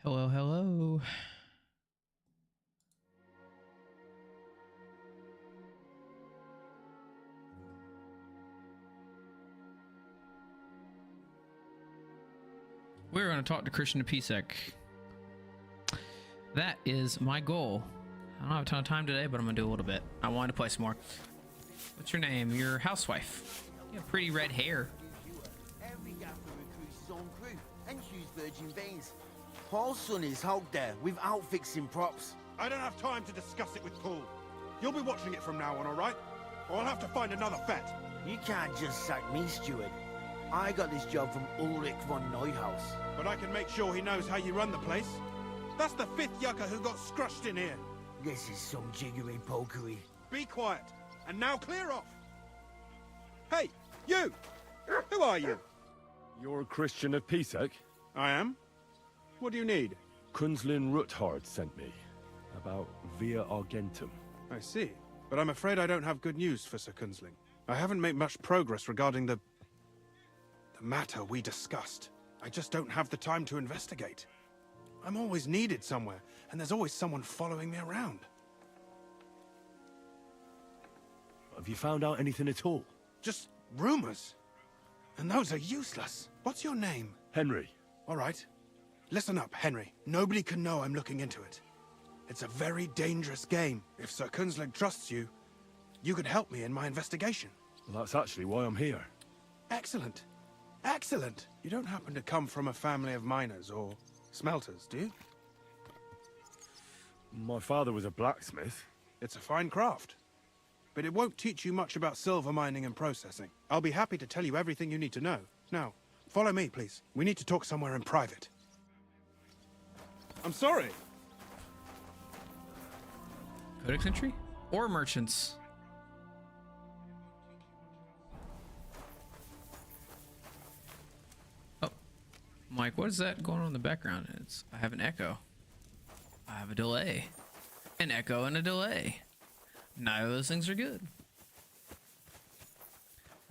Hello, hello. We're going to talk to Christian of Pisek. That is my goal. I don't have a ton of time today, but I'm going to do a little bit. I wanted to play some more. What's your name? Your housewife. You have pretty red hair. Every gaffer recruits his own crew and choose virgin veins. Paul's son is out there without fixing props. I don't have time to discuss it with Paul. You'll be watching it from now on, all right? Or I'll have to find another vet. You can't just sack me, steward. I got this job from Ulrich von Neuhaus. But I can make sure he knows how you run the place. That's the fifth yucca who got scrushed in here. This is some jiggery pokery. Be quiet, and now clear off. Hey, you! Who are you? You're a Christian of Pisek? I am. What do you need? Kunzlin Ruthard sent me. About Via Argentum. I see. But I'm afraid I don't have good news for Sir Kunzling. I haven't made much progress regarding the matter we discussed. I just don't have the time to investigate. I'm always needed somewhere, and there's always someone following me around. Have you found out anything at all? Just rumors. And those are useless. What's your name? Henry. All right. Listen up, Henry. Nobody can know I'm looking into it. It's a very dangerous game. If Sir Kunzling trusts you, you could help me in my investigation. Well, that's actually why I'm here. Excellent. Excellent. You don't happen to come from a family of miners or smelters, do you? My father was a blacksmith. It's a fine craft. But it won't teach you much about silver mining and processing. I'll be happy to tell you everything you need to know. Now, follow me, please. We need to talk somewhere in private. I'm sorry. Codex entry? Or merchants? Oh. Mike, what is that going on in the background? I have an echo. I have a delay. An echo and a delay. Neither of those things are good.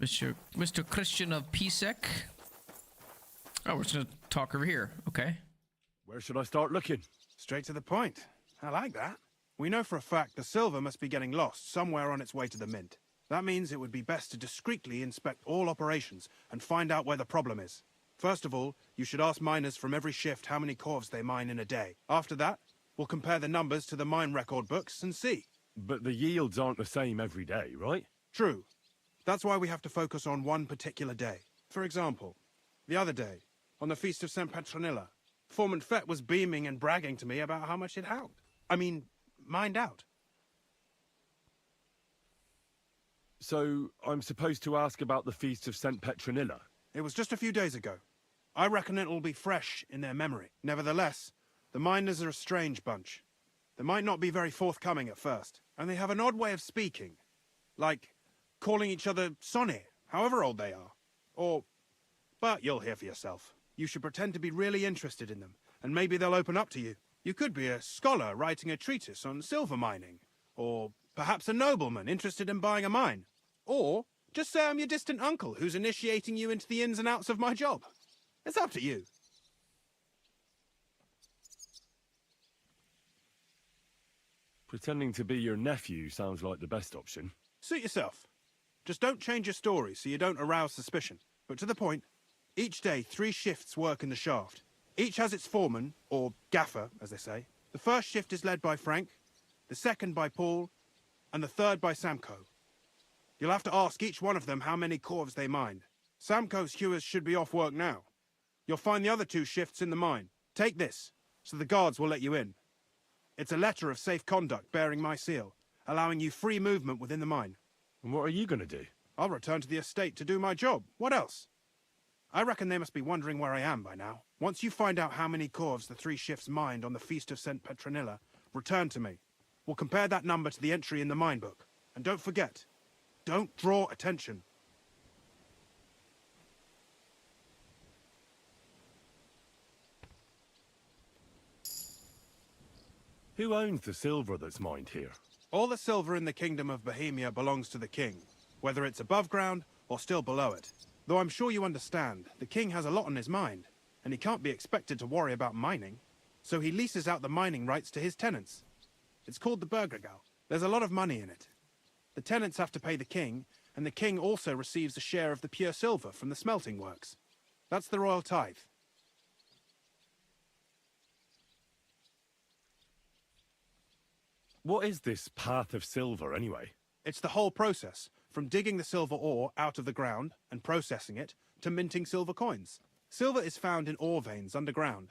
Mr. Christian of Pisek. Oh, we're just gonna talk over here. Okay. Where should I start looking? Straight to the point. I like that. We know for a fact the silver must be getting lost somewhere on its way to the mint. That means it would be best to discreetly inspect all operations and find out where the problem is. First of all, you should ask miners from every shift how many corves they mine in a day. After that, we'll compare the numbers to the mine record books and see. But the yields aren't the same every day, right? True. That's why we have to focus on one particular day. For example, the other day, on the Feast of St. Petronilla, Foreman Fett was beaming and bragging to me about how much it held. Mined out. So, I'm supposed to ask about the Feast of St. Petronilla? It was just a few days ago. I reckon it'll be fresh in their memory. Nevertheless, the miners are a strange bunch. They might not be very forthcoming at first, and they have an odd way of speaking. Like calling each other Sonny, however old they are. But you'll hear for yourself. You should pretend to be really interested in them, and maybe they'll open up to you. You could be a scholar writing a treatise on silver mining, or perhaps a nobleman interested in buying a mine. Or just say I'm your distant uncle who's initiating you into the ins and outs of my job. It's up to you. Pretending to be your nephew sounds like the best option. Suit yourself. Just don't change your story so you don't arouse suspicion. But to the point, each day 3 shifts work in the shaft. Each has its foreman, or gaffer, as they say. The first shift is led by Frank, the second by Paul, and the third by Samko. You'll have to ask each one of them how many corves they mined. Samko's hewers should be off work now. You'll find the other 2 shifts in the mine. Take this, so the guards will let you in. It's a letter of safe conduct bearing my seal, allowing you free movement within the mine. And what are you going to do? I'll return to the estate to do my job. What else? I reckon they must be wondering where I am by now. Once you find out how many corves the 3 shifts mined on the Feast of St. Petronilla, return to me. We'll compare that number to the entry in the mine book. And don't forget, don't draw attention. Who owns the silver that's mined here? All the silver in the Kingdom of Bohemia belongs to the king, whether it's above ground or still below it. Though I'm sure you understand, the king has a lot on his mind, and he can't be expected to worry about mining. so he leases out the mining rights to his tenants. It's called the Burgergau. There's a lot of money in it. The tenants have to pay the king, and the king also receives a share of the pure silver from the smelting works. That's the royal tithe. What is this path of silver, anyway? It's the whole process, from digging the silver ore out of the ground and processing it, to minting silver coins. Silver is found in ore veins underground.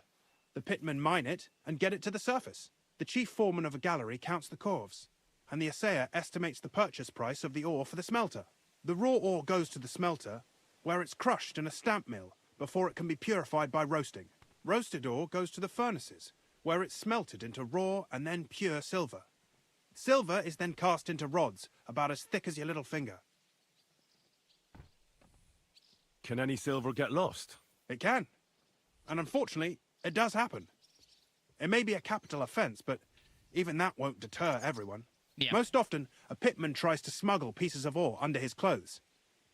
The pitmen mine it and get it to the surface. The chief foreman of a gallery counts the corves, and the assayer estimates the purchase price of the ore for the smelter. The raw ore goes to the smelter, where it's crushed in a stamp mill before it can be purified by roasting. Roasted ore goes to the furnaces, where it's smelted into raw and then pure silver. Silver is then cast into rods about as thick as your little finger. Can any silver get lost? It can. And unfortunately, it does happen. It may be a capital offence, but even that won't deter everyone. Yeah. Most often, a pitman tries to smuggle pieces of ore under his clothes.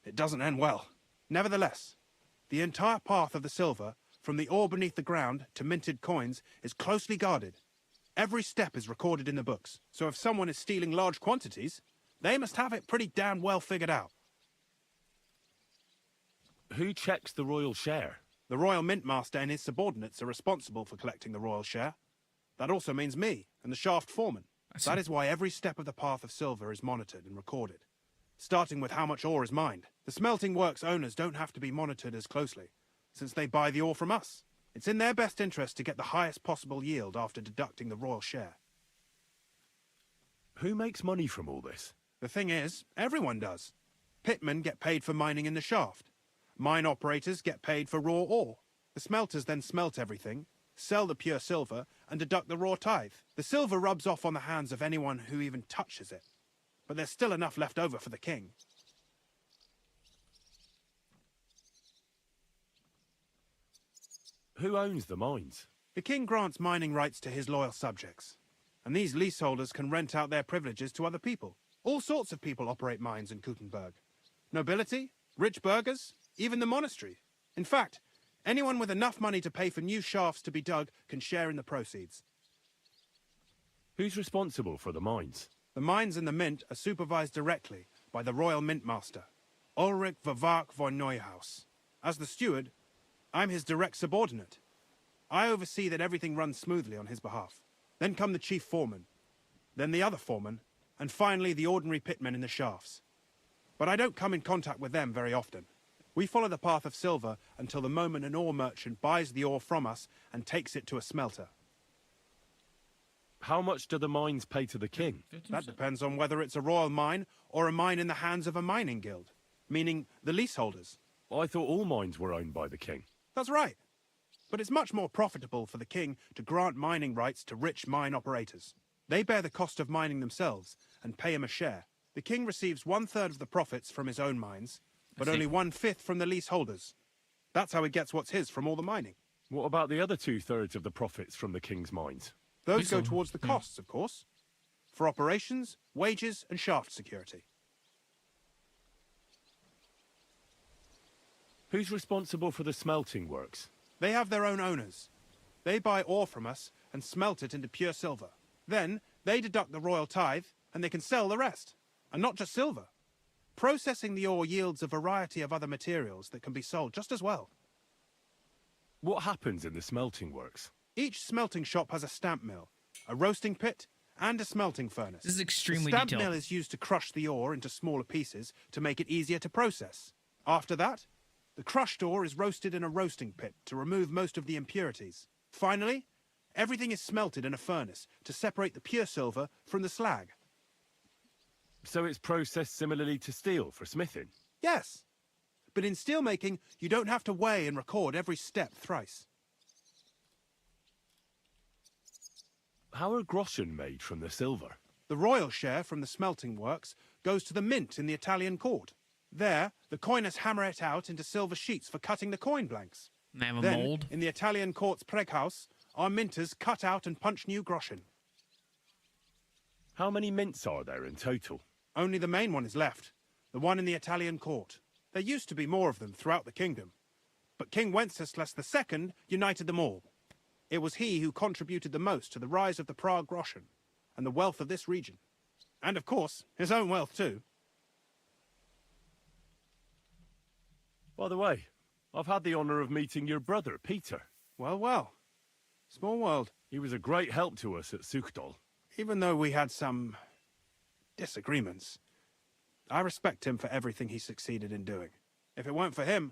It doesn't end well. Nevertheless, the entire path of the silver, from the ore beneath the ground to minted coins, is closely guarded. Every step is recorded in the books, so if someone is stealing large quantities, they must have it pretty damn well figured out. Who checks the royal share? The royal mint master and his subordinates are responsible for collecting the royal share. That also means me and the shaft foreman. That is why every step of the path of silver is monitored and recorded, starting with how much ore is mined. The smelting works owners don't have to be monitored as closely, since they buy the ore from us. It's in their best interest to get the highest possible yield after deducting the royal share. Who makes money from all this? The thing is, everyone does. Pitmen get paid for mining in the shaft. Mine operators get paid for raw ore. The smelters then smelt everything, sell the pure silver, and deduct the raw tithe. The silver rubs off on the hands of anyone who even touches it. But there's still enough left over for the king. Who owns the mines? The king grants mining rights to his loyal subjects, and these leaseholders can rent out their privileges to other people. All sorts of people operate mines in Kuttenberg. Nobility, rich burghers, even the monastery. In fact, anyone with enough money to pay for new shafts to be dug can share in the proceeds. Who's responsible for the mines? The mines and the mint are supervised directly by the royal mint master, Ulrich Verwark von Neuhaus. As the steward, I'm his direct subordinate. I oversee that everything runs smoothly on his behalf. Then come the chief foreman, then the other foreman, and finally the ordinary pitmen in the shafts. But I don't come in contact with them very often. We follow the path of silver until the moment an ore merchant buys the ore from us and takes it to a smelter. How much do the mines pay to the king? That depends on whether it's a royal mine or a mine in the hands of a mining guild, meaning the leaseholders. I thought all mines were owned by the king. That's right. But it's much more profitable for the king to grant mining rights to rich mine operators. They bear the cost of mining themselves and pay him a share. The king receives 1/3 of the profits from his own mines, but only 1/5 from the leaseholders. That's how he gets what's his from all the mining. What about the other 2/3 of the profits from the king's mines? Those go towards the costs, of course, for operations, wages, and shaft security. Who's responsible for the smelting works? They have their own owners. They buy ore from us and smelt it into pure silver. Then they deduct the royal tithe and they can sell the rest. And not just silver. Processing the ore yields a variety of other materials that can be sold just as well. What happens in the smelting works? Each smelting shop has a stamp mill, a roasting pit, and a smelting furnace. This is extremely the stamp detailed. mill is used to crush the ore into smaller pieces to make it easier to process. After that, the crushed ore is roasted in a roasting pit to remove most of the impurities. Finally, everything is smelted in a furnace to separate the pure silver from the slag. So it's processed similarly to steel for smithing? Yes, but in steelmaking, you don't have to weigh and record every step thrice. How are groschen made from the silver? The royal share from the smelting works goes to the mint in the Italian court. There, the coiners hammer it out into silver sheets for cutting the coin blanks. They have a Then, mold. in the Italian court's preghouse, our minters cut out and punch new groschen. How many mints are there in total? Only the main one is left, the one in the Italian court. There used to be more of them throughout the kingdom, but King Wenceslas II united them all. It was he who contributed the most to the rise of the Prague Groschen and the wealth of this region. And of course, his own wealth too. By the way, I've had the honor of meeting your brother, Peter. Well, well. Small world. He was a great help to us at Suchdol. Even though we had some disagreements, I respect him for everything he succeeded in doing. If it weren't for him,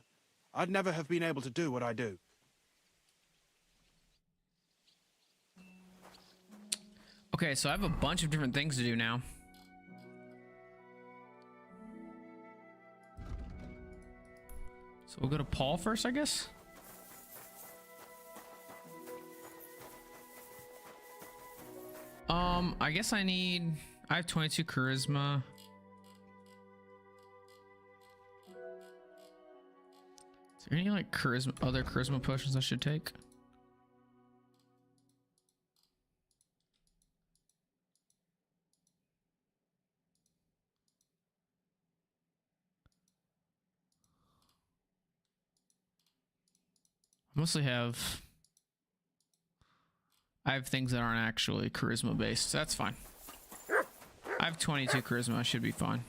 I'd never have been able to do what I do. Okay, so I have a bunch of different things to do now. So we'll go to Paul first, I guess. I guess I have 22 charisma. Is there any like other charisma potions I should take? I have things that aren't actually charisma based, so that's fine. I have 22 charisma, I should be fine.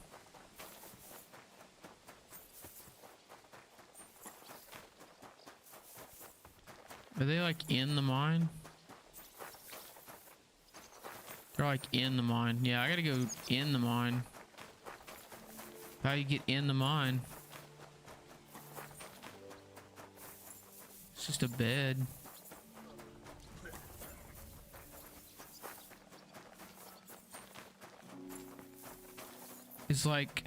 Are they like in the mine? They're like in the mine. Yeah, I gotta go in the mine. How you get in the mine? It's just a bed. It's like...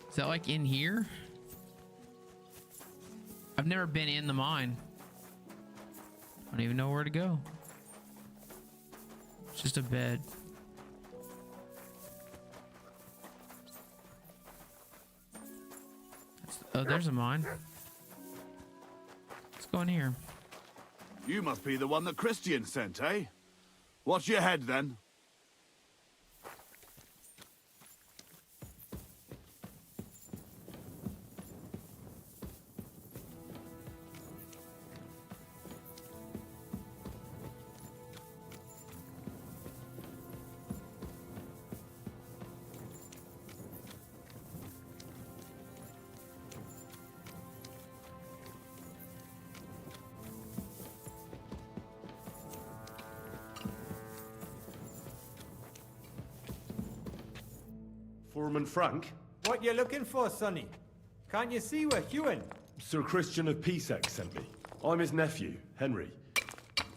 Is that like in here? I've never been in the mine. I don't even know where to go. It's just a bed. Oh, there's a mine. Let's go in here. You must be the one that Christian sent, eh? What's your head, then? Foreman Frank? What you looking for, Sonny? Can't you see we're hewing? Sir Christian of Pisek sent me. I'm his nephew, Henry.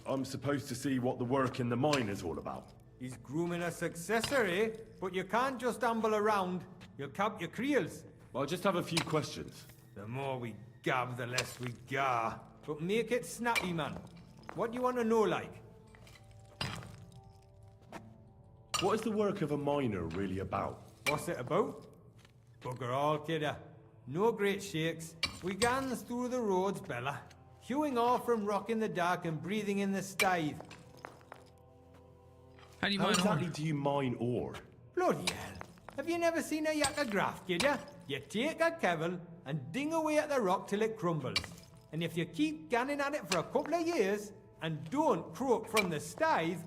I'm supposed to see what the work in the mine is all about. He's grooming a successor, eh? But you can't just amble around. You'll cap your creels. I'll just have a few questions. The more we gab, the less we gar. But make it snappy, man. What do you want to know, like? What is the work of a miner really about? What's it about? Bugger all, kidder. No great shakes. We gans through the roads, Bella. Hewing off from rock in the dark and breathing in the stythe. How do you How mine exactly ore? do you mine ore? Bloody hell. Have you never seen a yakka graft, kidder? You take a kevel and ding away at the rock till it crumbles. And if you keep ganning at it for a couple of years and don't croak from the stythe,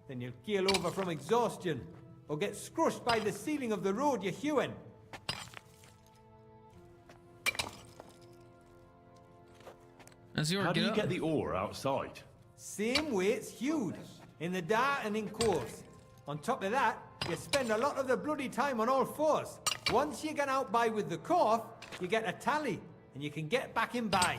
then you'll keel over from exhaustion or get scrushed by the ceiling of the road you're hewing. As the ore How do you up? get the ore outside? Same way it's hewed, in the dark and in coves. On top of that, you spend a lot of the bloody time on all fours. Once you get out by with the cough, you get a tally, and you can get back in by.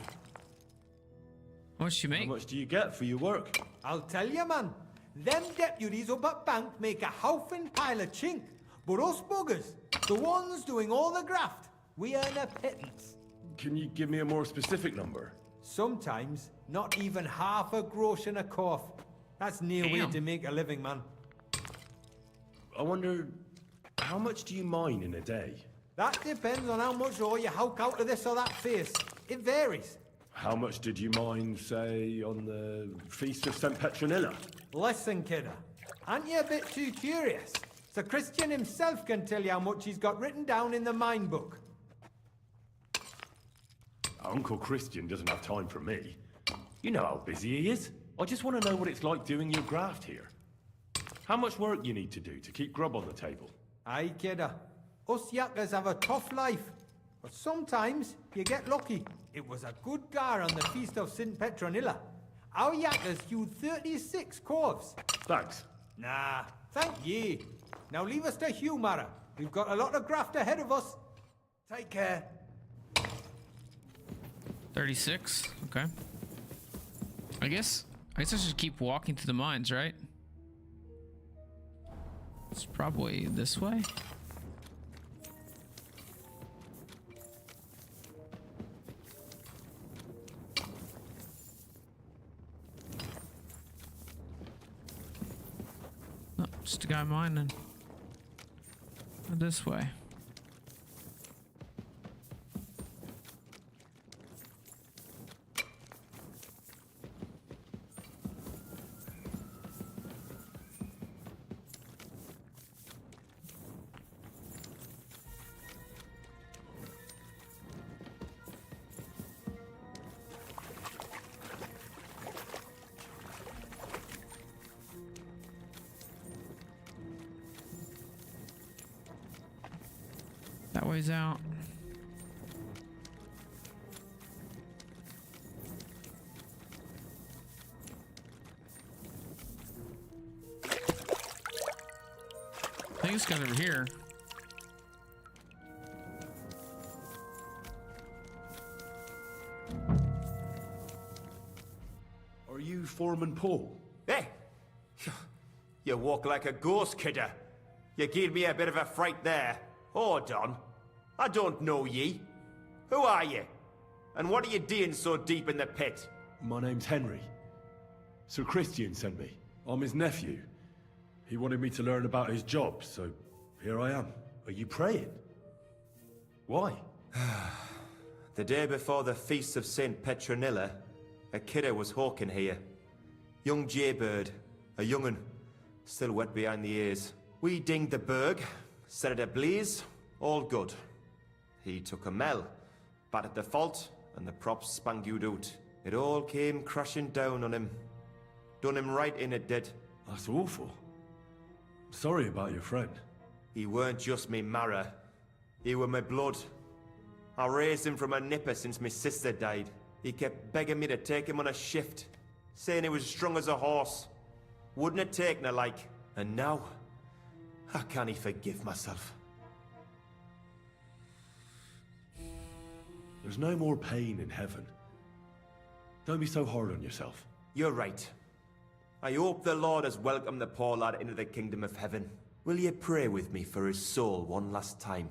What'd she How make? much do you get for your work? I'll tell you, man. Them deputies up at bank make a howfin pile of chink. But us buggers, the ones doing all the graft, we earn a pittance. Can you give me a more specific number? Sometimes, not even half a grosh and a cough. That's near way Damn. to make a living, man. I wonder, how much do you mine in a day? That depends on how much ore you howk out of this or that face. It varies. How much did you mine, say, on the Feast of St. Petronilla? Listen, kidder. Aren't you a bit too curious? Sir Christian himself can tell you how much he's got written down in the mine book. Uncle Christian doesn't have time for me. You know how busy he is. I just want to know what it's like doing your graft here. How much work you need to do to keep grub on the table. Aye, kidder. Us yakkers have a tough life. But sometimes you get lucky. It was a good gar on the feast of St. Petronilla. Our yakkers hewed 36 corves. Thanks. Nah, thank ye. Now leave us to hew, Mara. We've got a lot of graft ahead of us. Take care. 36. Okay. I guess I should keep walking to the mines, right? It's probably this way. Oh, just a guy mining. This way. That way's out. I think this guy's over here. Are you Foreman Paul? Hey! You walk like a ghost, kidder. You gave me a bit of a fright there. Hold on. I don't know ye. Who are you? And what are you doing so deep in the pit? My name's Henry. Sir Christian sent me. I'm his nephew. He wanted me to learn about his job, so here I am. Are you praying? Why? The day before the feast of St. Petronilla, a kidder was hawking here. Young jaybird, a young'un, still wet behind the ears. We dinged the berg, set it ablaze, all good. He took a mell, battered the fault, and the props spangued out. It all came crashing down on him. Done him right in, it did. That's awful. Sorry about your friend. He weren't just me marrow. He were my blood. I raised him from a nipper since my sister died. He kept begging me to take him on a shift, saying he was strong as a horse. Wouldn't have taken her like. And now, I can't forgive myself. There's no more pain in heaven. Don't be so hard on yourself. You're right. I hope the Lord has welcomed the poor lad into the kingdom of heaven. Will you pray with me for his soul one last time?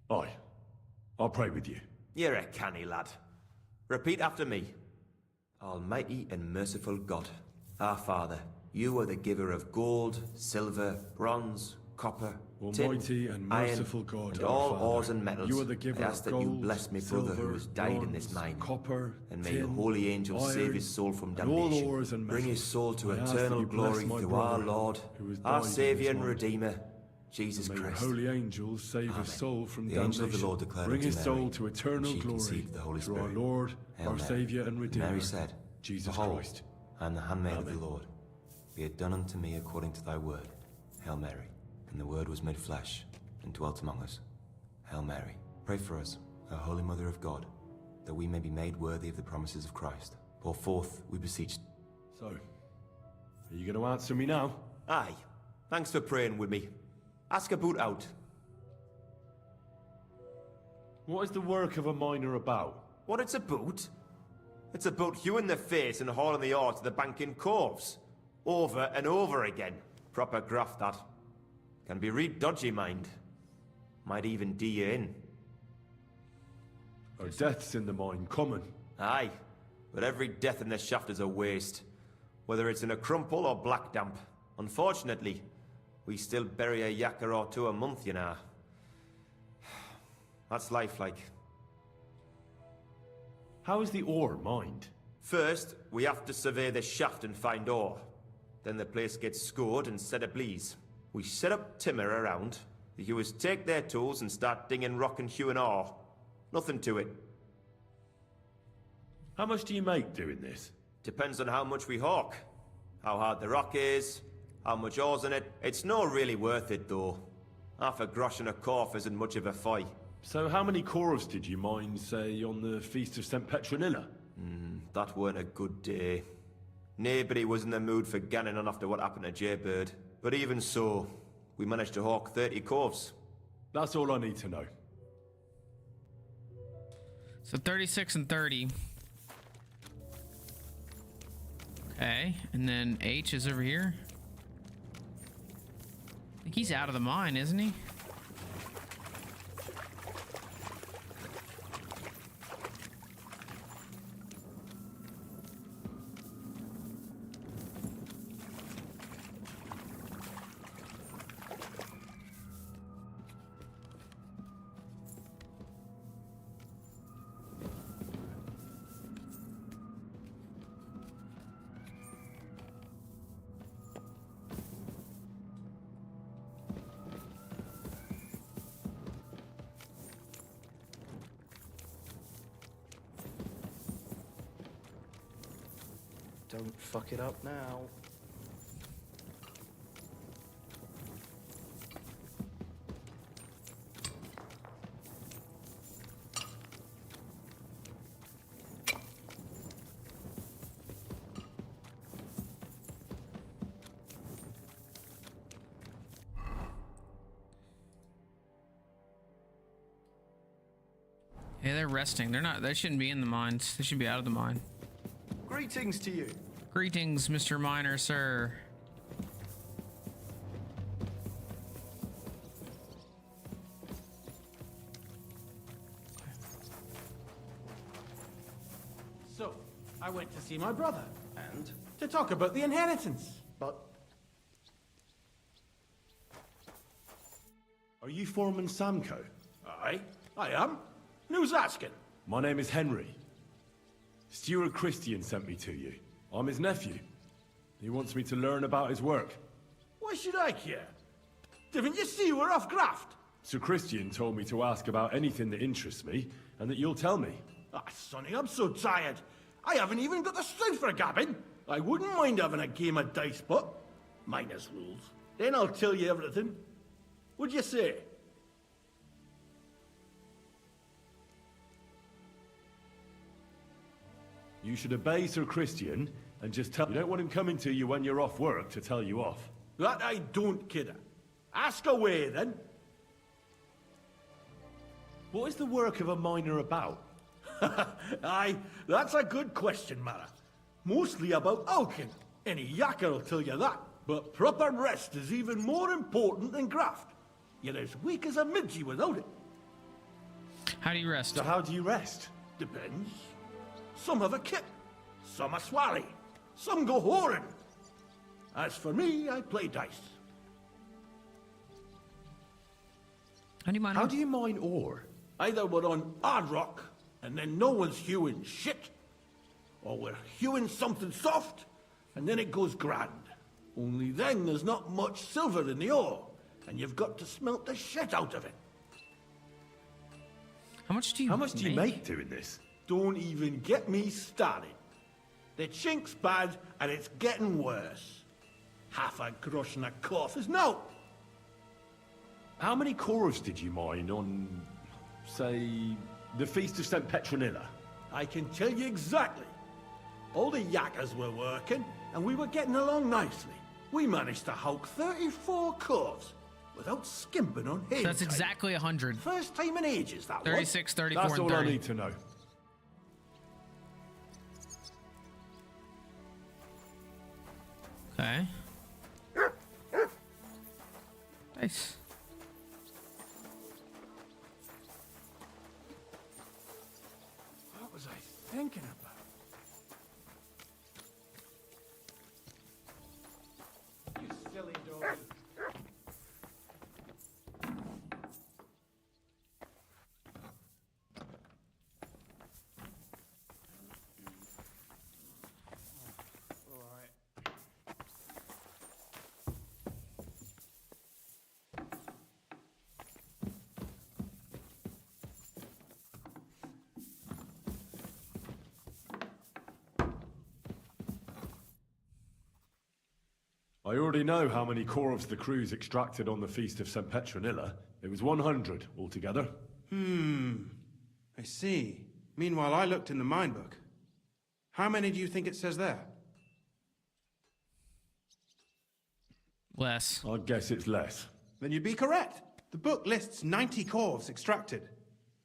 Aye. I'll pray with you. You're a canny lad. Repeat after me. Almighty and merciful God, our Father, you are the giver of gold, silver, bronze, copper, Almighty tin, and merciful iron, God, and our all Father, ores and metals. you are the giver I ask of that you gold, bless me brother silver, who has died in this bronze, mine. copper, And may tin, your holy angels save iron, his soul from and all damnation. ores and Bring his metals. soul to I ask that eternal you bless glory my through our brother Lord, who has our died in Saviour this and mine. Redeemer, Jesus May your Christ. holy angels save Amen. his soul from The damnation. angel of the Lord declared Bring unto his Mary, soul to and eternal she glory conceived the Holy through our Spirit. Lord, Hail our Mary. Saviour and And Redeemer, Mary said, Jesus Behold, Christ. I am the handmaid of Amen. the Lord. Be it done unto me according to thy word. Hail Mary. And the word was made flesh and dwelt among us. Hail Mary. Pray for us, O Holy Mother of God, that we may be made worthy of the promises of Christ. Pour forth, we beseech. So, are you going to answer me now? Aye. Thanks for praying with me. Ask about out. What is the work of a miner about? What it's about? It's about hewing the face and hauling the ore to the banking coves. Over and over again. Proper graft, that. Can be real dodgy, mind. Might even do you in. Are deaths in the mine common? Aye. But every death in the shaft is a waste. Whether it's in a crumple or black damp. Unfortunately, we still bury a yakker or two a month, you know. That's life like. How is the ore mined? First, we have to survey the shaft and find ore. Then the place gets scored and set ablaze. We set up timber around. The hewers take their tools and start dinging rock and hewing ore. Nothing to it. How much do you make doing this? Depends on how much we hawk, how hard the rock is, how much ore's in it. It's not really worth it, though. Half a grosh and a corf isn't much of a fight. So how many corvs did you mine, say, on the Feast of St. Petronilla? That weren't a good day. Nobody was in the mood for ganning on after what happened to Jaybird. But even so, we managed to hawk 30 corvs. That's all I need to know. So 36 and 30. Okay, and then H is over here. I think he's out of the mine, isn't he? Don't fuck it up now. Yeah, they're resting. They're not. They shouldn't be in the mines. They should be out of the mine. Greetings to you. Greetings, Mr. Miner, sir. So, I went to see my brother And? to talk about the inheritance. But Are you Foreman Samco? Aye, I am. Who's asking? My name is Henry. Stewart Christian sent me to you. I'm his nephew. He wants me to learn about his work. Why should I care? Didn't you see we're off graft? Sir Christian told me to ask about anything that interests me, and that you'll tell me. Ah, Sonny, I'm so tired. I haven't even got the strength for gabbing. I wouldn't mind having a game of dice, but minus rules. Then I'll tell you everything. What'd you say? You should obey Sir Christian, and just tell... You don't want him coming to you when you're off work to tell you off. That I don't, kidder. Ask away, then. What is the work of a miner about? Aye, that's a good question, Mara. Mostly about Alkin. Any yakker will tell you that. But proper rest is even more important than graft. You're as weak as a midgie without it. How do you rest? So how do you rest? Depends. Some have a kit, some a swally, some go whoring. As for me, I play dice. How do you mine? How do you mine ore? Either we're on hard rock, and then no one's hewing shit, or we're hewing something soft, and then it goes grand. Only then there's not much silver in the ore, and you've got to smelt the shit out of it. How much do you? How much do you make doing this? Don't even get me started. The chink's bad, and it's getting worse. Half a grosh and a cough is no. How many corvs did you mine on, say, the Feast of St. Petronilla? I can tell you exactly. All the yakkers were working, and we were getting along nicely. We managed to hawk 34 corvs without skimping on hay. That's exactly 100. First time in ages, that 36, 34, That's and all 30. I need to know. Okay. Nice. What was I thinking about? You silly dog. I already know how many corvs the crews extracted on the Feast of St. Petronilla. It was 100 altogether. I see. Meanwhile, I looked in the mine book. How many do you think it says there? Less. I'd guess it's less. Then you'd be correct. The book lists 90 corvs extracted.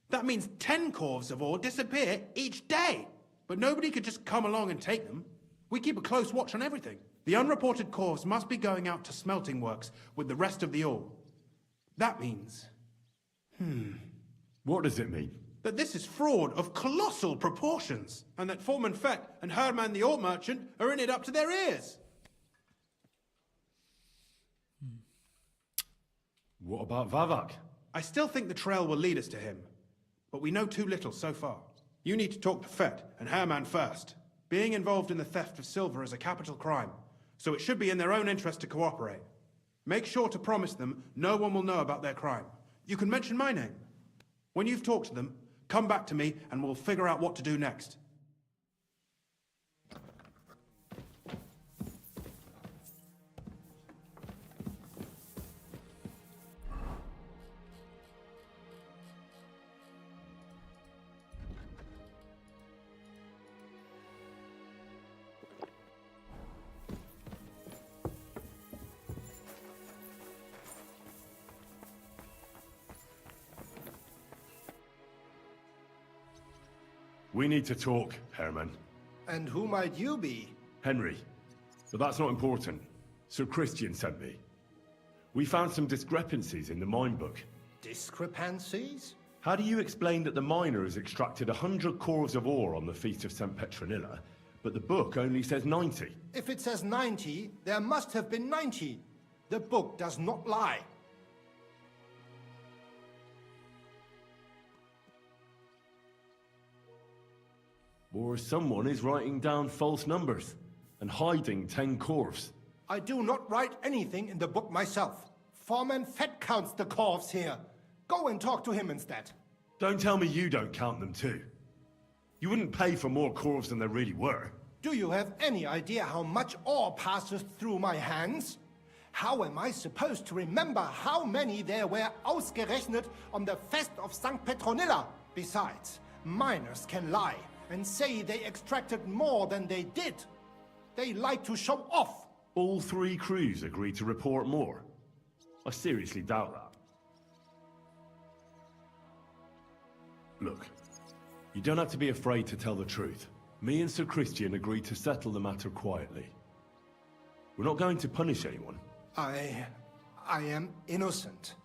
That means 10 corvs of ore disappear each day. But nobody could just come along and take them. We keep a close watch on everything. The unreported corvs must be going out to smelting works with the rest of the ore. That means... What does it mean? that this is fraud of colossal proportions, and that Foreman Fett and Herman the ore merchant are in it up to their ears. What about Vavak? I still think the trail will lead us to him, but we know too little so far. You need to talk to Fett and Herman first. Being involved in the theft of silver is a capital crime, so it should be in their own interest to cooperate. Make sure to promise them no one will know about their crime. You can mention my name. When you've talked to them, come back to me and we'll figure out what to do next. We need to talk, Herman. And who might you be? Henry. But that's not important. Sir Christian sent me. We found some discrepancies in the mine book. Discrepancies? How do you explain that the miner has extracted 100 corves of ore on the Feast of St. Petronilla, but the book only says 90? If it says 90, there must have been 90. The book does not lie. Or someone is writing down false numbers and hiding 10 corves. I do not write anything in the book myself. Foreman Fett counts the corves here. Go and talk to him instead. Don't tell me you don't count them too. You wouldn't pay for more corves than there really were. Do you have any idea how much ore passes through my hands? How am I supposed to remember how many there were ausgerechnet on the Fest of St. Petronilla? Besides, miners can lie and say they extracted more than they did. They like to show off. All 3 crews agreed to report more. I seriously doubt that. Look, you don't have to be afraid to tell the truth. Me and Sir Christian agreed to settle the matter quietly. We're not going to punish anyone. I am innocent.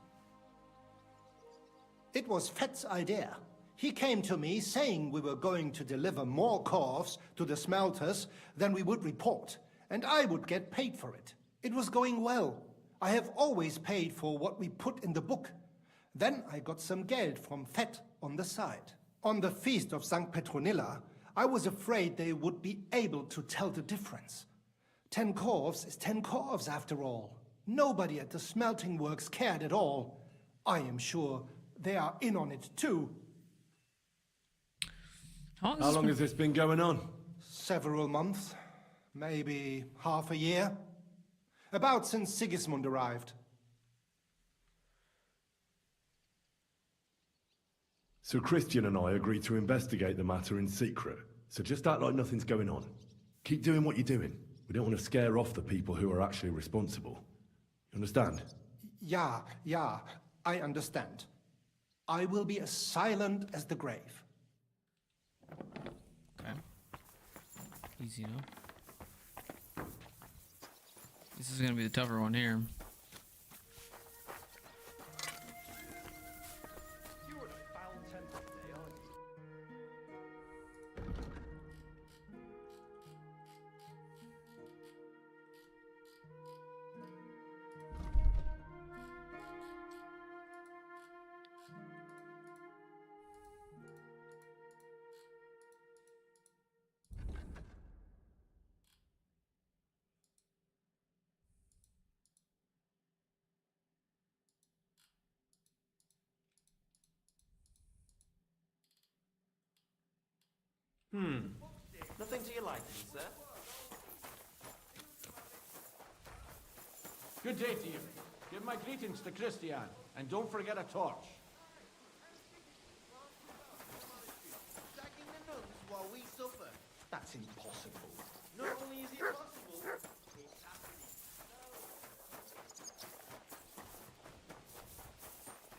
It was Fett's idea. He came to me saying we were going to deliver more corves to the smelters than we would report, and I would get paid for it. It was going well. I have always paid for what we put in the book. Then I got some geld from Fett on the side. On the Feast of St. Petronilla, I was afraid they would be able to tell the difference. 10 corves is 10 corves after all. Nobody at the smelting works cared at all. I am sure they are in on it too. How long has this been going on? Several months, maybe half a year. About since Sigismund arrived. Sir Christian and I agreed to investigate the matter in secret, so just act like nothing's going on. Keep doing what you're doing. We don't want to scare off the people who are actually responsible. You understand? Yeah, I understand. I will be as silent as the grave. Okay. Easy enough. This is gonna be the tougher one here. Nothing to your liking, sir? Good day to you. Give my greetings to Christian, and don't forget a torch. Attacking the nuns while we suffer. That's impossible. Not only is it possible, it's happening.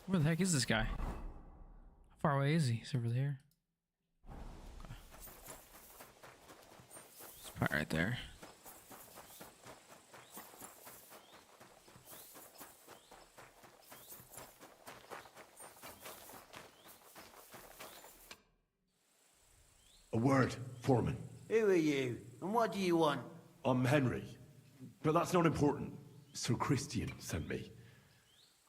Where the heck is this guy? How far away is he? He's over there. Okay. Spot right there. A word, Foreman. Who are you? And what do you want? I'm Henry. But that's not important. Sir Christian sent me.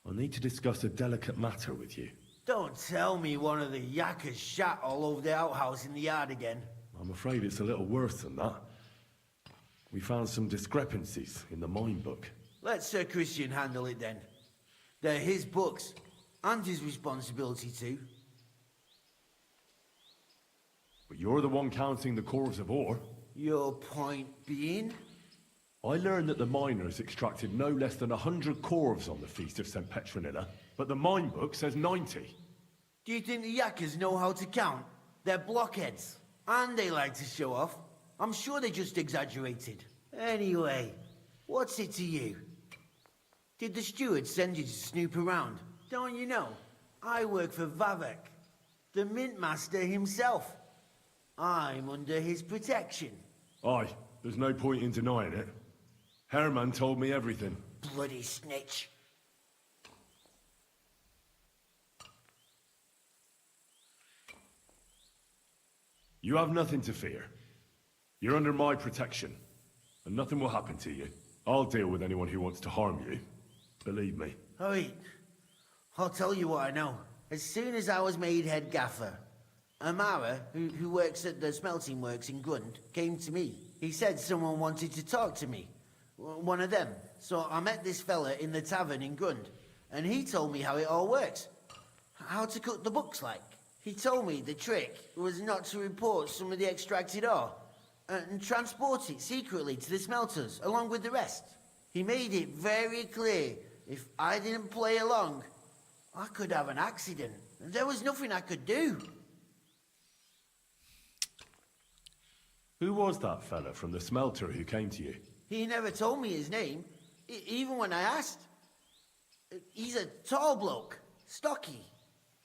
I need to discuss a delicate matter with you. Don't tell me one of the yakkers shat all over the outhouse in the yard again. I'm afraid it's a little worse than that. We found some discrepancies in the mine book. Let Sir Christian handle it then. They're his books, and his responsibility too. But you're the one counting the cores of ore. Your point being? I learned that the miners extracted no less than 100 corves on the Feast of St. Petronilla, but the mine book says 90. Do you think the yakkers know how to count? They're blockheads, and they like to show off. I'm sure they just exaggerated. Anyway, what's it to you? Did the steward send you to snoop around? Don't you know? I work for Vavek, the mint master himself. I'm under his protection. Aye, there's no point in denying it. Herman told me everything. Bloody snitch. You have nothing to fear. You're under my protection, and nothing will happen to you. I'll deal with anyone who wants to harm you. Believe me. Oi, I'll tell you what I know. As soon as I was made head gaffer, Amara, who works at the smelting works in Grund, came to me. He said someone wanted to talk to me. One of them. So I met this fella in the tavern in Grund, and he told me how it all works. How to cut the books like. He told me the trick was not to report some of the extracted ore, and transport it secretly to the smelters, along with the rest. He made it very clear, if I didn't play along, I could have an accident. There was nothing I could do. Who was that fella from the smelter who came to you? He never told me his name, even when I asked. He's a tall bloke, stocky,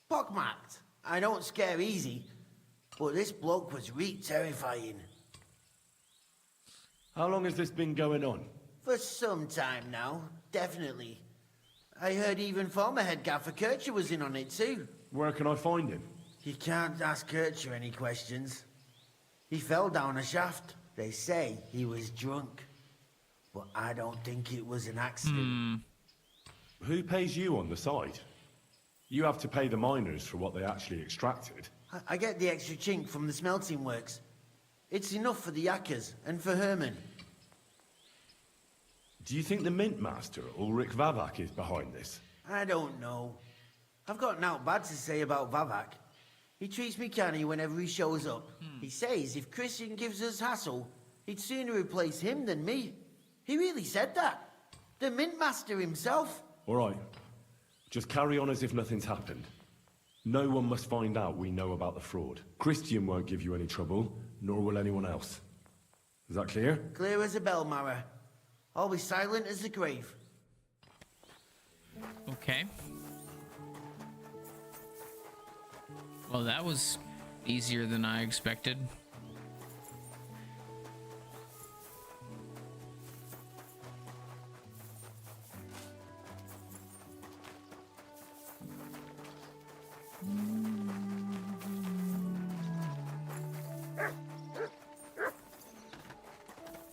pockmarked. I don't scare easy, but this bloke was terrifying. How long has this been going on? For some time now, definitely. I heard even former head gaffer Kircher was in on it too. Where can I find him? You can't ask Kircher any questions. He fell down a shaft. They say he was drunk. But I don't think it was an accident. Who pays you on the side? You have to pay the miners for what they actually extracted. I get the extra chink from the smelting works. It's enough for the yakkers and for Herman. Do you think the mint master, Ulrich Vavak, is behind this? I don't know. I've got naught bad to say about Vavak. He treats me canny whenever he shows up. He says if Christian gives us hassle, he'd sooner replace him than me. He really said that. The mint master himself. All right. Just carry on as if nothing's happened. No one must find out we know about the fraud. Christian won't give you any trouble, nor will anyone else. Is that clear? Clear as a bell, Mara. I'll be silent as the grave. Okay. Well, that was easier than I expected.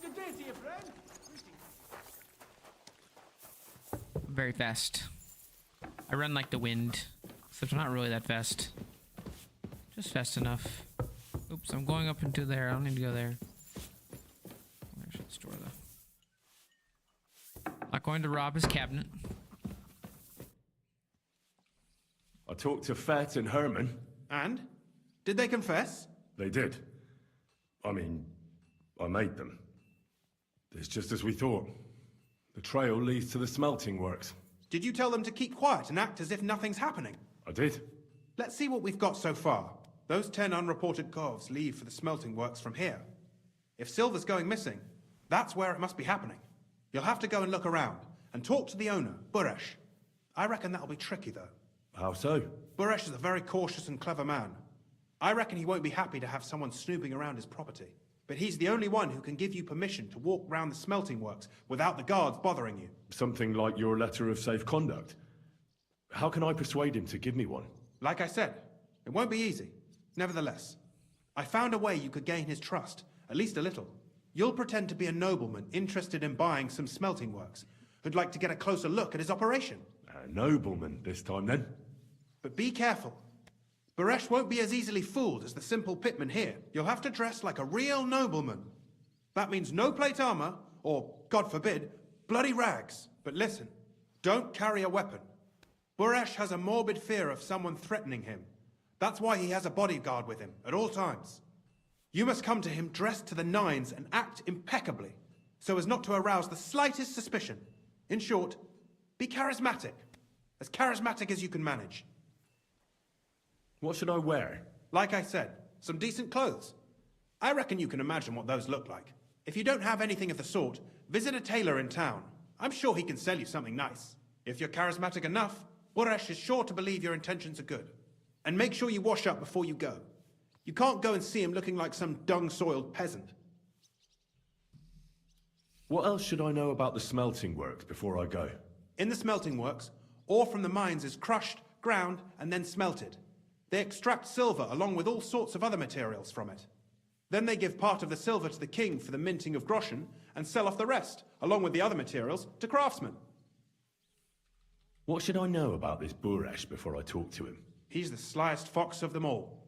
Good day to you, friend. Very fast. I run like the wind, except I'm not really that fast. Just fast enough. Oops, I'm going up into there. I don't need to go there. Where should I store the... Not going to rob his cabinet. I talked to Fett and Herman. And? Did they confess? They did. I mean, I made them. It's just as we thought. The trail leads to the smelting works. Did you tell them to keep quiet and act as if nothing's happening? I did. Let's see what we've got so far. Those 10 unreported corves leave for the smelting works from here. If silver's going missing, that's where it must be happening. You'll have to go and look around and talk to the owner, Buresh. I reckon that'll be tricky, though. How so? Buresh is a very cautious and clever man. I reckon he won't be happy to have someone snooping around his property. But he's the only one who can give you permission to walk round the smelting works without the guards bothering you. Something like your letter of safe conduct. How can I persuade him to give me one? Like I said, it won't be easy. Nevertheless, I found a way you could gain his trust, at least a little. You'll pretend to be a nobleman interested in buying some smelting works, who'd like to get a closer look at his operation. A nobleman this time, then? But be careful. Buresh won't be as easily fooled as the simple pitman here. You'll have to dress like a real nobleman. That means no plate armor, or, God forbid, bloody rags. But listen, don't carry a weapon. Buresh has a morbid fear of someone threatening him. That's why he has a bodyguard with him at all times. You must come to him dressed to the nines and act impeccably, so as not to arouse the slightest suspicion. In short, be charismatic as you can manage. What should I wear? Like I said, some decent clothes. I reckon you can imagine what those look like. If you don't have anything of the sort, visit a tailor in town. I'm sure he can sell you something nice. If you're charismatic enough, Buresh is sure to believe your intentions are good. And make sure you wash up before you go. You can't go and see him looking like some dung-soiled peasant. What else should I know about the smelting works before I go? In the smelting works, ore from the mines is crushed, ground, and then smelted. They extract silver along with all sorts of other materials from it. Then they give part of the silver to the king for the minting of groschen and sell off the rest, along with the other materials, to craftsmen. What should I know about this Buresh before I talk to him? He's the slyest fox of them all.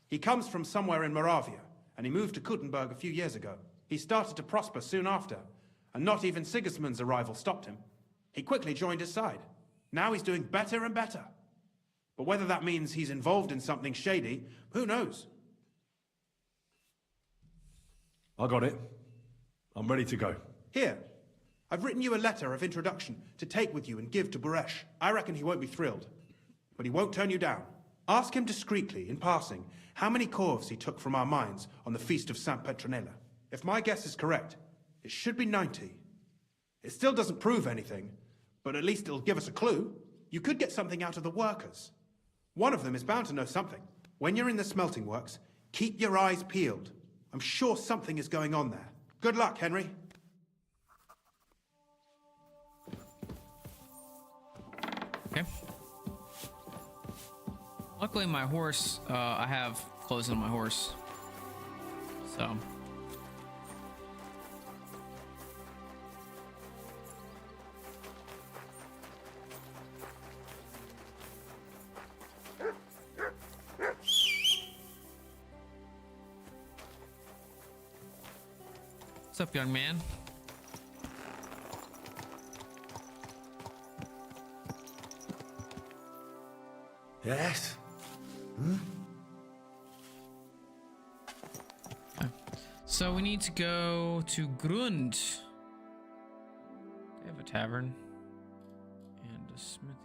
He comes from somewhere in Moravia, and he moved to Kuttenberg a few years ago. He started to prosper soon after, and not even Sigismund's arrival stopped him. He quickly joined his side. Now he's doing better and better. But whether that means he's involved in something shady, who knows? I got it. I'm ready to go. Here, I've written you a letter of introduction to take with you and give to Buresh. I reckon he won't be thrilled, but he won't turn you down. Ask him discreetly, in passing, how many corves he took from our mines on the feast of St. Petronilla. If my guess is correct, it should be 90. It still doesn't prove anything, but at least it'll give us a clue. You could get something out of the workers. One of them is bound to know something. When you're in the smelting works, keep your eyes peeled. I'm sure something is going on there. Good luck, Henry. Okay. Luckily, my horse, I have clothes on my horse. So. What's up, young man? Yes? So we need to go to Grund. They have a tavern and a smithy.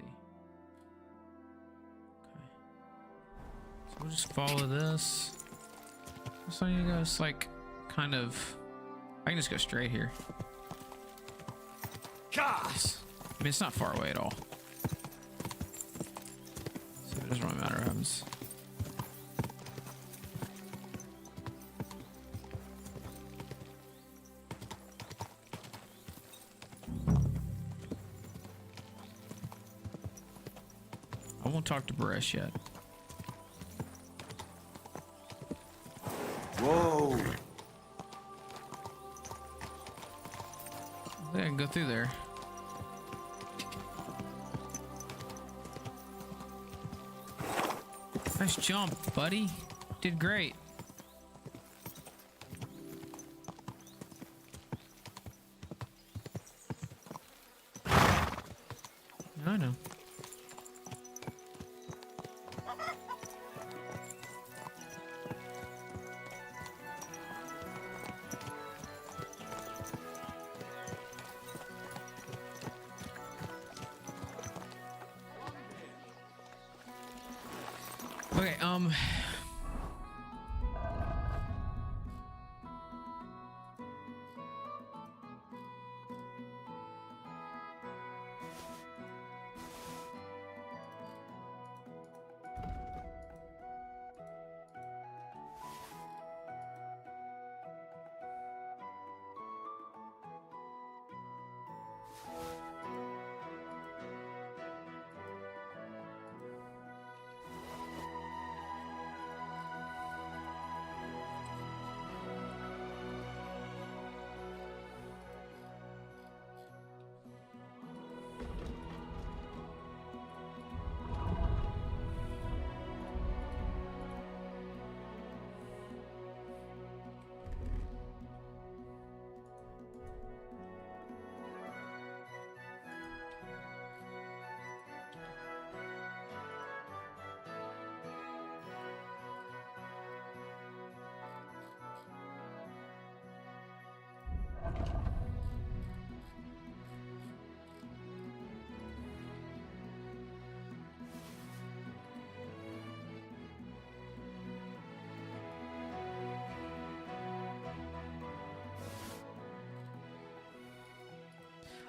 Okay. So we'll just follow this. So I need to go just like kind of. I can just go straight here. Yes. I mean, it's not far away at all. So it doesn't really matter what happens. I won't talk to Buresh yet. Whoa! I think I can go through there. Nice jump, buddy. Did great. I know.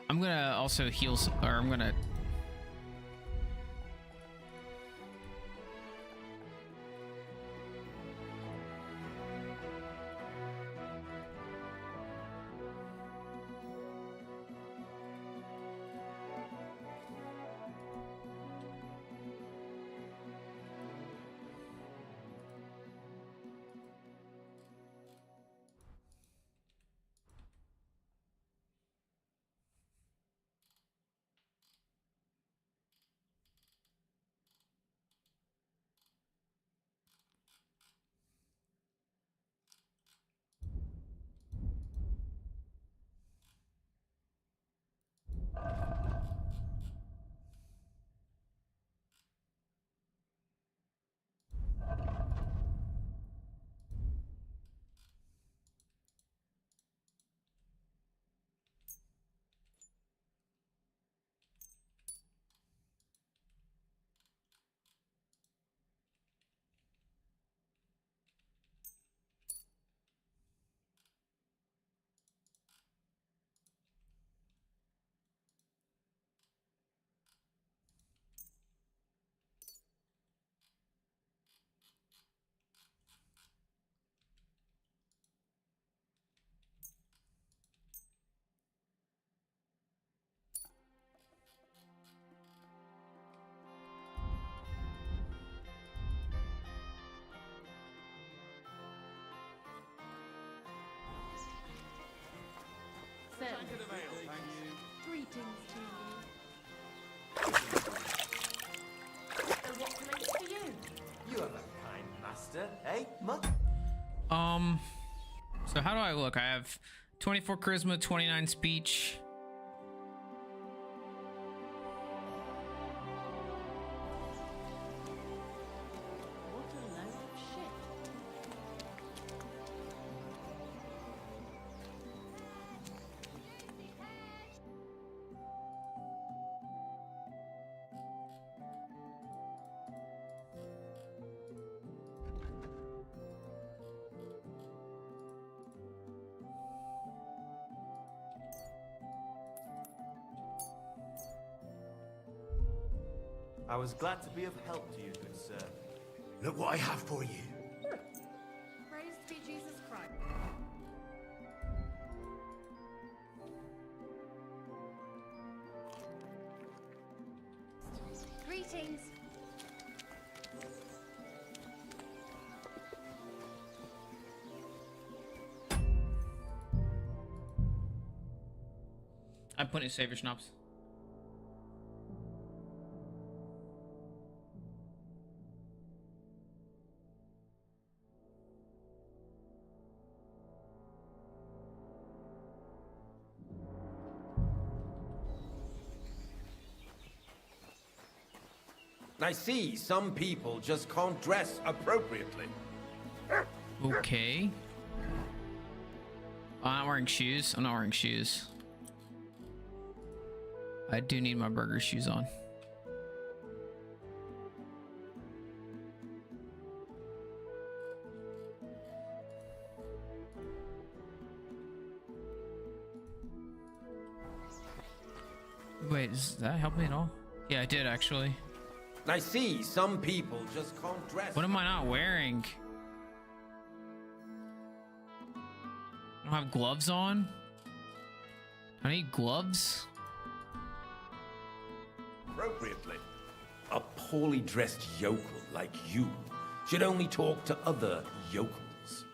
I'm gonna also heal, or I'm gonna. Greetings to you. So what can I do for you? You have a kind master, eh, Mutt? So how do I look? I have 24 charisma, 29 speech. What a load of shit. I was glad to be of help to you, good sir. Look what I have for you. Praise be Jesus Christ. Greetings. I'm putting savior schnapps. I see some people just can't dress appropriately. Okay. I'm not wearing shoes. I'm not wearing shoes. I do need my burger shoes on. Wait, does that help me at all? Yeah, it did actually. I see some people just can't dress. What am I not wearing? I don't have gloves on? I need gloves? Appropriately. A poorly dressed yokel like you should only talk to other yokels.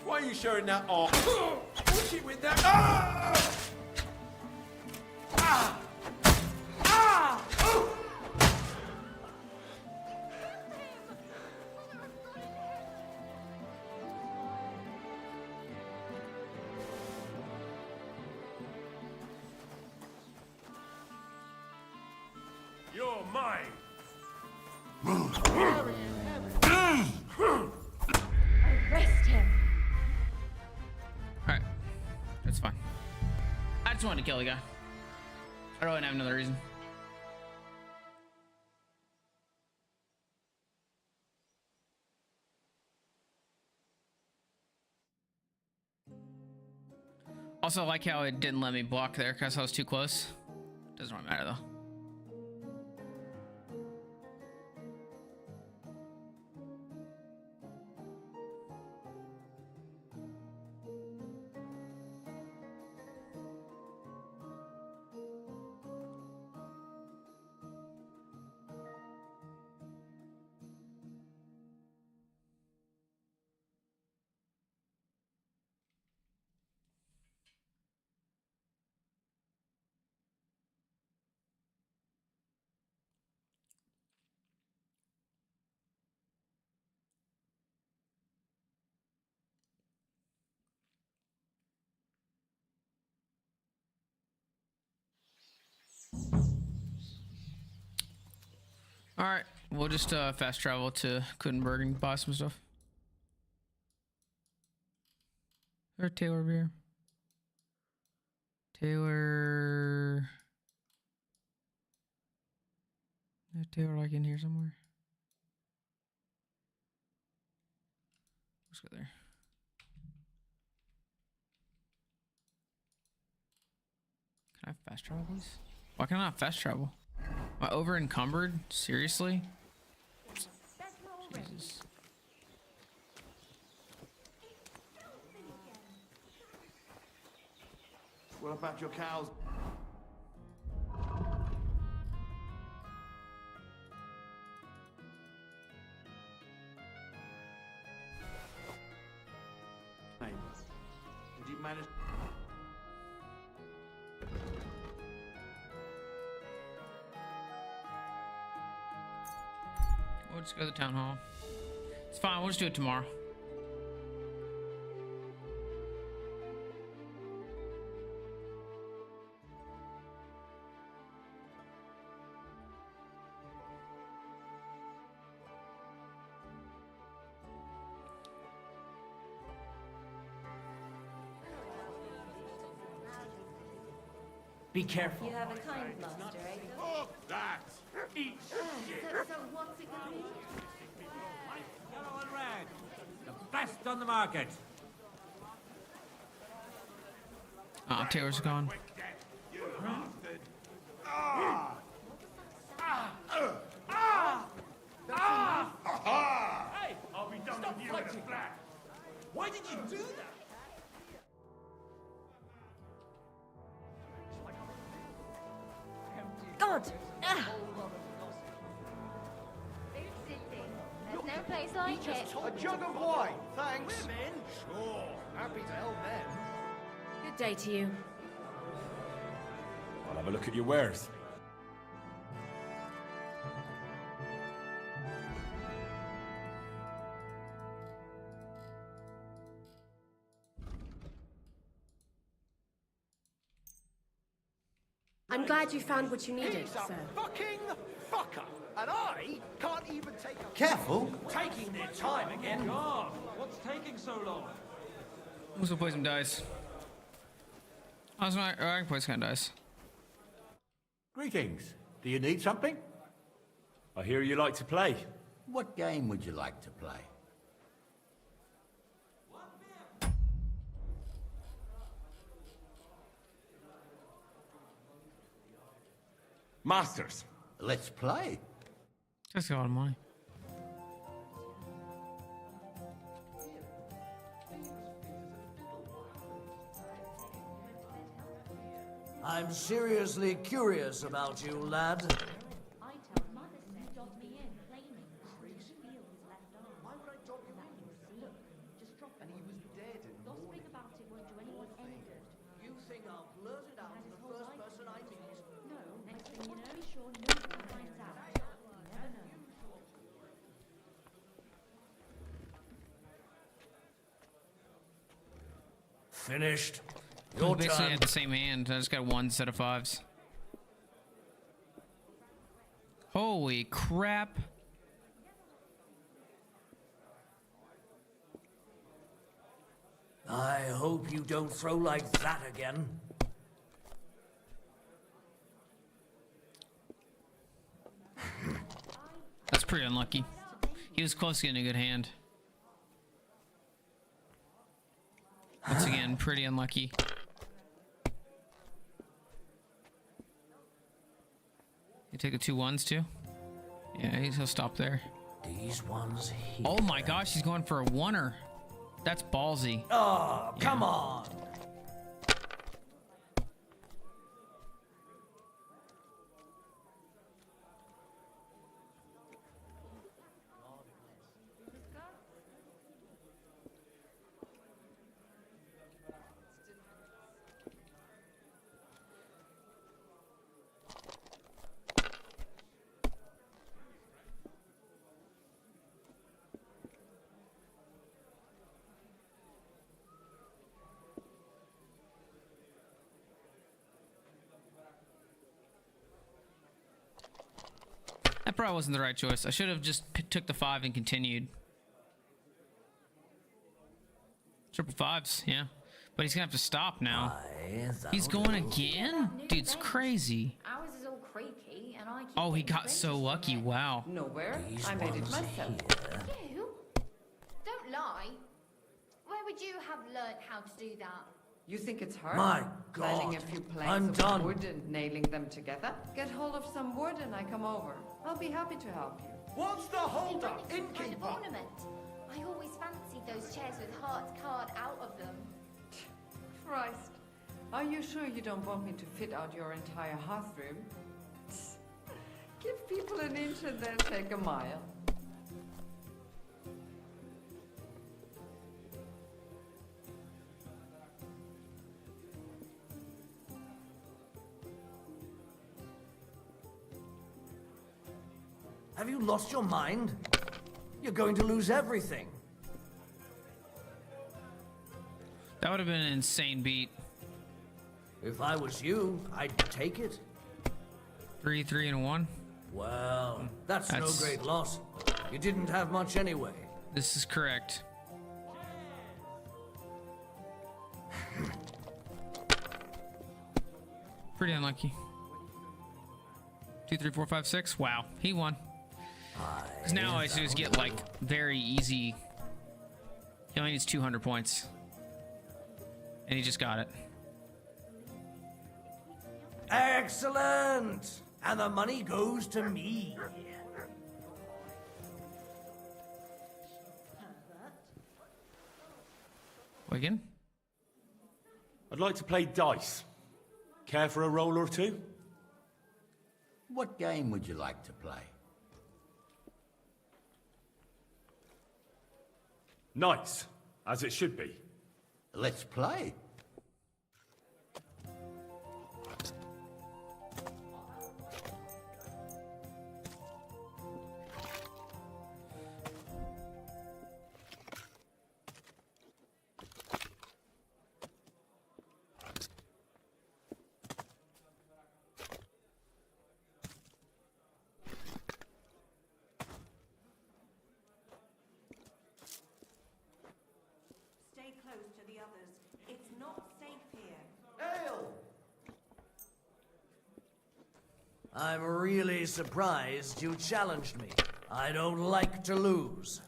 Why are you showing that off? Push it with that. Ah! Ah! Ah! Oh! You're mine. Arrest him. Alright. That's fine. I just wanted to kill the guy. I don't have another reason. Also, I like how it didn't let me block there because I was too close. Doesn't really matter though. All right, we'll just fast travel to Kuttenberg and buy some stuff. There's Taylor over here. Taylor. Is Taylor like in here somewhere? Let's go there. Can I fast travel, please? Why can I not fast travel? Am I over encumbered? Seriously? Jesus. What about your cows? Did you manage? We'll just go to the town hall. It's fine, we'll just do it tomorrow. Be careful. You have a kind master, eh? Fuck that! Eat So what's it gonna be? Yellow and red. The best on the market. Oh, Taylor's gone. you bastard! Hey, I'll be done with you in a flash. Why did you do that? God! Ah. There's no place like it. A jug of wine, thanks. Women? Sure. Happy to help them. Good day to you. I'll have a look at your wares. I'm glad you found what you needed, He's sir. a fucking fucker, and I can't even take a... Careful. Taking their time again. God, what's taking so long? Let's go play some dice. I can play some dice. Greetings. Do you need something? I hear you like to play. What game would you like to play? Masters. Let's play. Just got a lot of money. I'm seriously curious about you, lad. I tell Mother Sue dobbed me in, claiming that he feel his left arm. Why would I dob you in? Look, just drop it. And he was dead. Gossiping about it won't do anyone any good. You think I'll blurt it out to the first person I meet? No, next thing you know, be sure no one finds out. You never know. Finished. We Your basically turn. had the same hand. I just got one set of 5s. Holy crap. I hope you don't throw like that again. That's pretty unlucky. He was close to getting a good hand. Once again, pretty unlucky. You take the 2 1s too? Yeah, he'll stop there. These ones here. Oh my gosh, he's going for a 1er. That's ballsy. Oh, come on. That probably wasn't the right choice. I should have just took the 5 and continued. Triple 5s, yeah. But he's gonna have to stop now. He's going again? Dude, it's crazy. Ours is all creaky, and I keep Oh, he getting got so cringes lucky. from it. Wow. Nowhere. These I made it ones myself. You? Don't lie. Where would you have learnt how to do that? You think it's hard? My Finding God. a few I'm planks done. of wood and nailing them together? Get hold of some wood and I come over. I'll be happy to help you. What's the They hold want up, it some kind of innkeeper? ornament. I always fancied those chairs with hearts carved out of them. Christ. Are you sure you don't want me to fit out your entire hearthroom? Give people an inch and they'll take a mile. Have you lost your mind? You're going to lose everything. That would have been an insane beat. If I was you, I'd take it. 3, 3, and a 1. Well, that's no That's- great loss. You didn't have much anyway. This is correct. Pretty unlucky. 2, 3, 4, 5, 6. Wow, he won. Because now all I do is get like very easy. He only needs 200 points, and he just got it. Excellent! And the money goes to me. Wigan? I'd like to play dice. Care for a roll or two? What game would you like to play? Nice, as it should be. Let's play. Stay close. close to the others. It's not safe here. Ale! I'm really surprised you challenged me. I don't like to lose.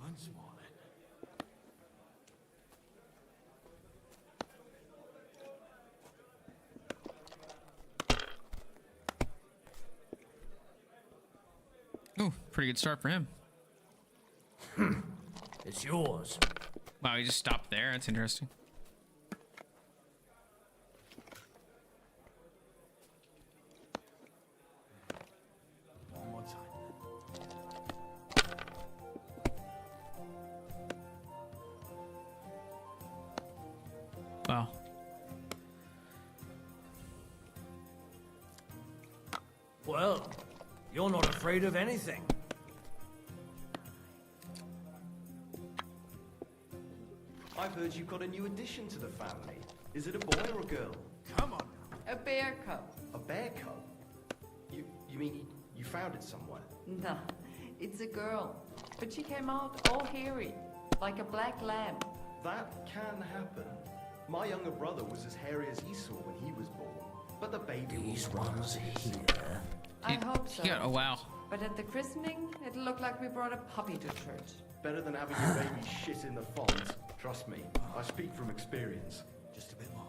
Once more, Oh, pretty good start for him. It's yours. Wow, he just stopped there. That's interesting. one more time. Wow. Well, you're not afraid of anything. I've heard you've got a new addition to the family. Is it a boy or a girl? Come on. A bear cub. A bear cub? You mean you found it somewhere? No, it's a girl. But she came out all hairy, like a black lamb. That can happen. My younger brother was as hairy as Esau when he was born. But the baby These will ones here. I hope so. Oh, wow. But at the christening, it looked like we brought a puppy to church. better than having your baby shit in the font. Trust me, I speak from experience. Just a bit more.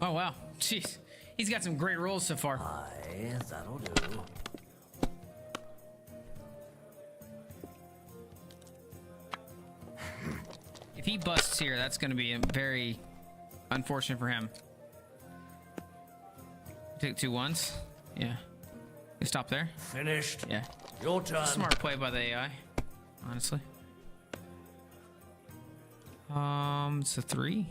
Oh, wow. Jeez. He's got some great rolls so far. Aye, that'll do. If he busts here, that's going to be very unfortunate for him. Take 2 1s. Yeah. You stop there. Finished. Yeah. Your turn. Smart play by the AI, honestly. It's a 3.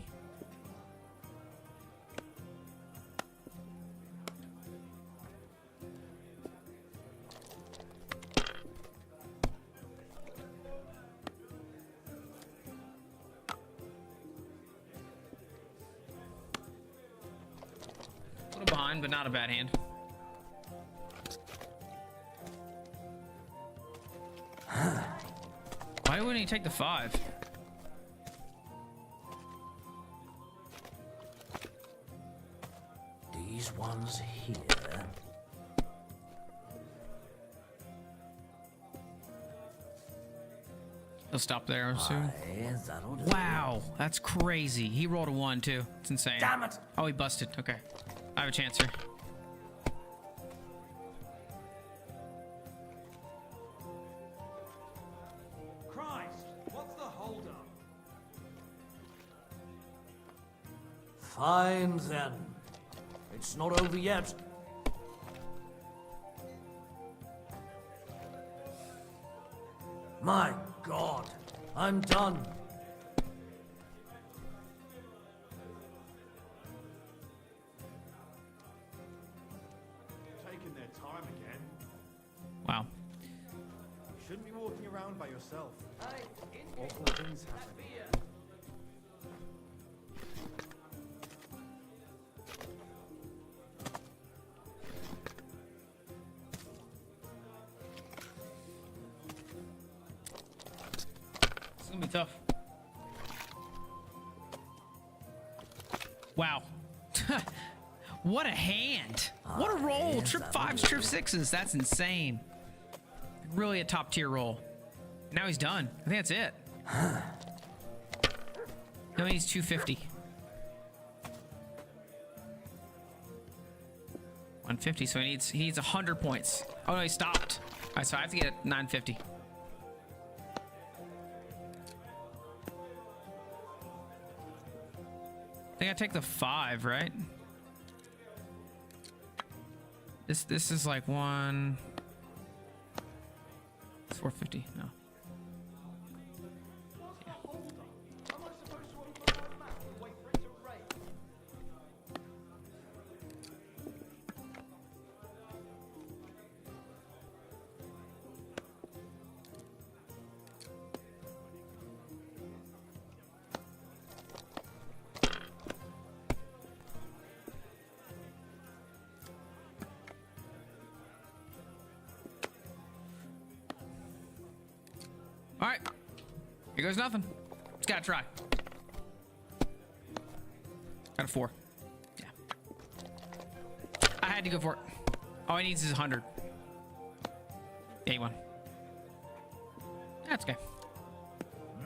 A little behind, but not a bad hand. Why wouldn't he take the 5? These ones here. He'll stop there soon. Aye, that'll do. Wow, that's crazy. He rolled a 1 too. It's insane. Damn it! Oh, he busted. Okay. I have a chance here. Christ, what's the holdup? Fine then. It's not over yet. My God, I'm done. Taking their time again. Wow. You shouldn't be walking around by yourself. Awful things happen. It's gonna be tough. Wow. What a hand. What a roll. Trip 5s, trip 6s. That's insane. Really a top tier roll. Now he's done. I think that's it. No, he's 250. 150, so he needs 100 points. Oh no, he stopped. All right, so I have to get it 950. I think I take the 5, right? This is like 1. It's 450. No. Here goes nothing. Just gotta try. Got a 4. Yeah. I had to go for it. All he needs is 100. Yeah, he won. That's okay.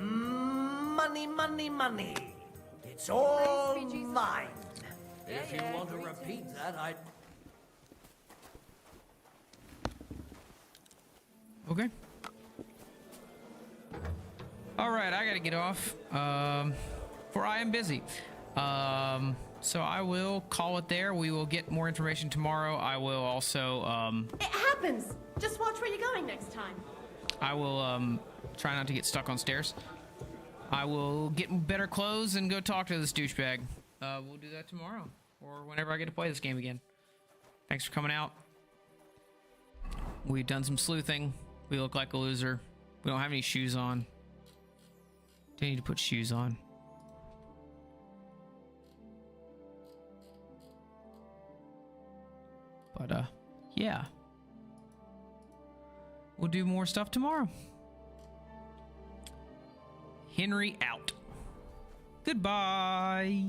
Money, money, money. It's all mine. If you want to repeat that, I'd... Okay. All right, I gotta get off. For I am busy. So I will call it there. We will get more information tomorrow. I will also, It happens. Just watch where you're going next time. I will, try not to get stuck on stairs. I will get better clothes and go talk to this douchebag. We'll do that tomorrow or whenever I get to play this game again. Thanks for coming out. We've done some sleuthing. We look like a loser. We don't have any shoes on. Do need to put shoes on. But, yeah. We'll do more stuff tomorrow. Henry out. Goodbye.